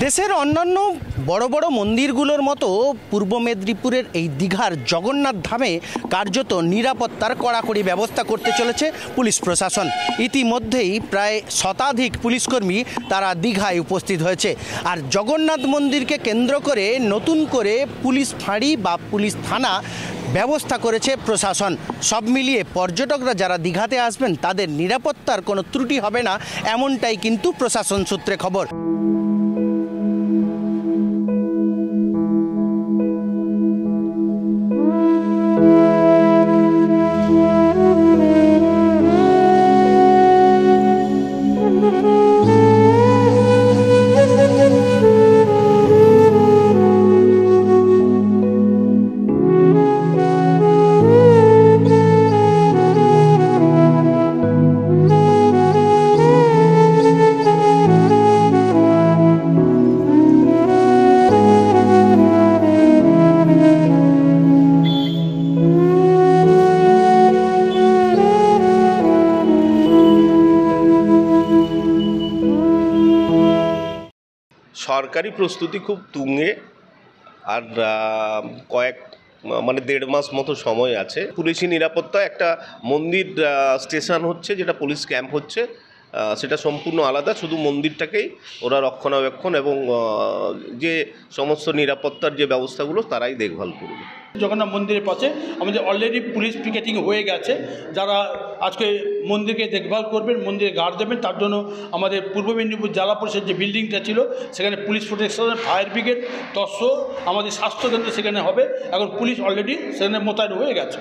দেশের অন্যান্য বড় বড় মন্দিরগুলোর মতো পূর্ব মেদিনীপুরের এই দীঘার জগন্নাথ ধামে কার্যত নিরাপত্তার কড়াকড়ি ব্যবস্থা করতে চলেছে পুলিশ প্রশাসন। ইতিমধ্যেই প্রায় শতাধিক পুলিশকর্মী তারা দীঘায় উপস্থিত হয়েছে। আর জগন্নাথ মন্দিরকে কেন্দ্র করে নতুন করে পুলিশ ফাঁড়ি বা পুলিশ থানা ব্যবস্থা করেছে প্রশাসন। সব মিলিয়ে পর্যটকরা যারা দীঘাতে আসবেন তাদের নিরাপত্তার কোনো ত্রুটি হবে না, এমনটাই কিন্তু প্রশাসন সূত্রে খবর। সরকারি প্রস্তুতি খুব তুঙ্গে, আর দেড় মাস মতো সময় আছে। পুলিশি নিরাপত্তা একটা মন্দির স্টেশন হচ্ছে, যেটা পুলিশ ক্যাম্প হচ্ছে, সেটা সম্পূর্ণ আলাদা। শুধু মন্দিরটাকেই ওরা রক্ষণাবেক্ষণ এবং যে সমস্ত নিরাপত্তার যে ব্যবস্থাগুলো তারাই দেখভাল করবে। জগন্নাথ মন্দিরের পাশে আমাদের অলরেডি পুলিশ পিকেটিং হয়ে গেছে, যারা আজকে মন্দিরকে দেখভাল করবেন, মন্দিরে গার্ড দেবেন। তার জন্য আমাদের পূর্ব মেদিনীপুর জেলা পরিষদ যে বিল্ডিংটা ছিল সেখানে পুলিশ প্রোটেকশন, ফায়ার ব্রিগেড, তৎস আমাদের স্বাস্থ্যকেন্দ্র সেখানে হবে। এখন পুলিশ অলরেডি সেখানে মোতায়েন হয়ে গেছে।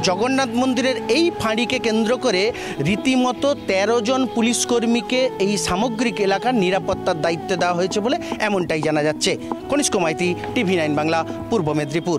জগন্নাথ মন্দিরের এই ফাঁড়িকে কেন্দ্র করে রীতিমতো 13 জন পুলিশকর্মীকে এই সামগ্রিক এলাকার নিরাপত্তার দায়িত্ব দেওয়া হয়েছে বলে এমনটাই জানা যাচ্ছে। কনিষ্ক মাইতি, TV9 বাংলা, পূর্ব মেদিনীপুর।